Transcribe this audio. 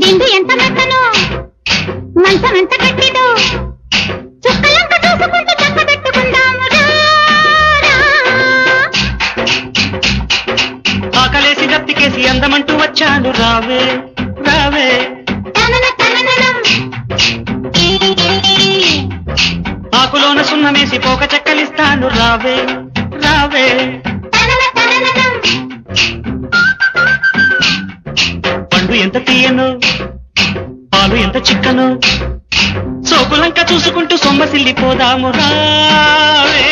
దిండు ఎంత మెత్తనో మంచం ఎంత గట్టిదో చుక్కలంక చూసుకుంటూ చక్క పెట్టుకుందాము ఆకలేసి గత్తికేసి అందమంటూ వచ్చాను రావే రావే ఆకులోన సున్నమేసి పోక చెక్కలిస్తాను రావే రావే పండు ఎంత తీయను పాలు ఎంత చిక్కను సోకులంక చూసుకుంటూ సొమ్మసిల్లిపోదాము రావే